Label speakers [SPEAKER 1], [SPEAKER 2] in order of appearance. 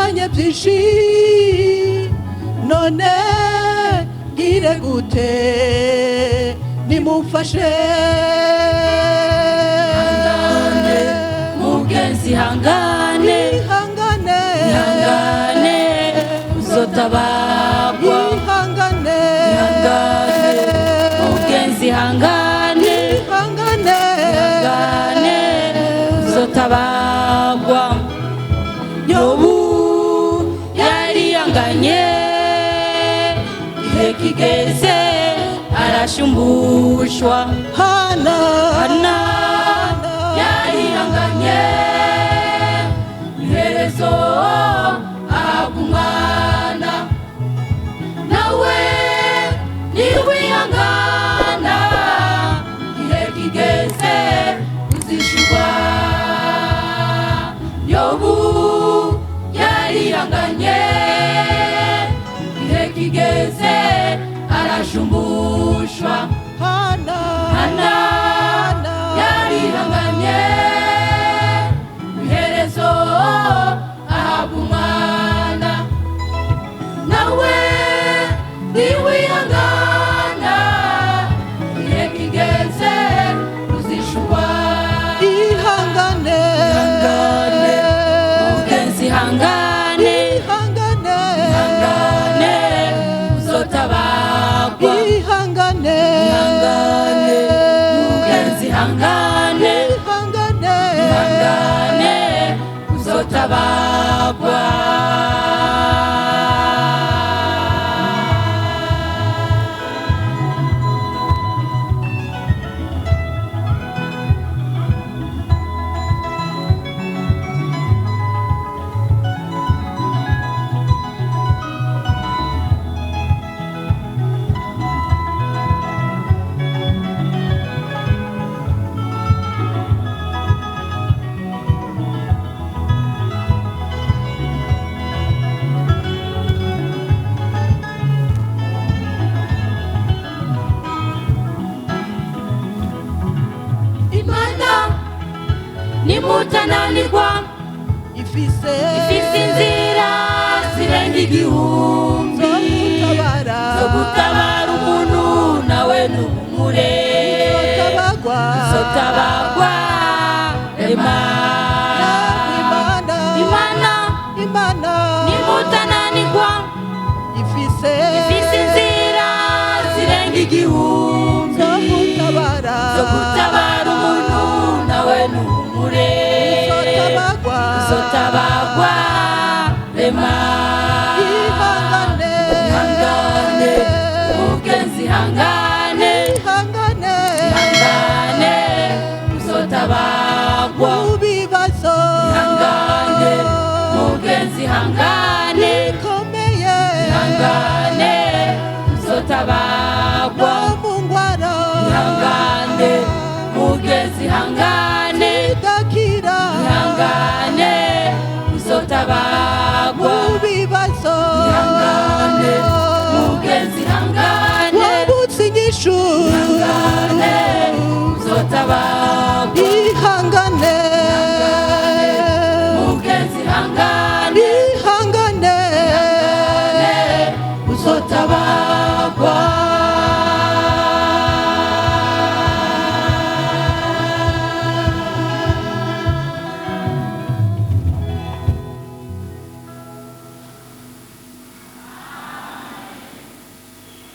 [SPEAKER 1] twabanye byinshi none gire gute nimumfashe
[SPEAKER 2] mugenzi hangane uzotabagwa mugenzi hangane uzotabagwa Yobu yari yanganye igihe kigeze arashumbushwa Hana yari yanganye iherezo ahabwa umwana nawe niwihangana igihe kigeze uzishurwa Yobu yari yanganye igihe kigeze arashumbushwa Hana yari yanganye iherezo ahabwa umwana nawe niwihangana igihe kigeze uzishurwa
[SPEAKER 1] ihangane
[SPEAKER 2] mugenzi hangane uzotabagwa
[SPEAKER 1] ihangane
[SPEAKER 2] mugenzi hangane uzotabagwa nimutananirwa
[SPEAKER 1] ifise
[SPEAKER 2] inzira zirenga igihumbi zo gutabara umuntu nawe n'umure zotabagwa Imana nimutananirwa ifise inzira zirenga igihumbi zo gutabara umuntu nawe n'umure zotabagwa ihangane mugenzi hangane uzotabagwa ihangane mugenzi hangane ihangane uzotabagwa ihangane mugenzi hangane ihangane uzotabagwa ihangane mugenzi hangane ihangane uzotabagwa
[SPEAKER 1] ihangane
[SPEAKER 2] mugenzi hangane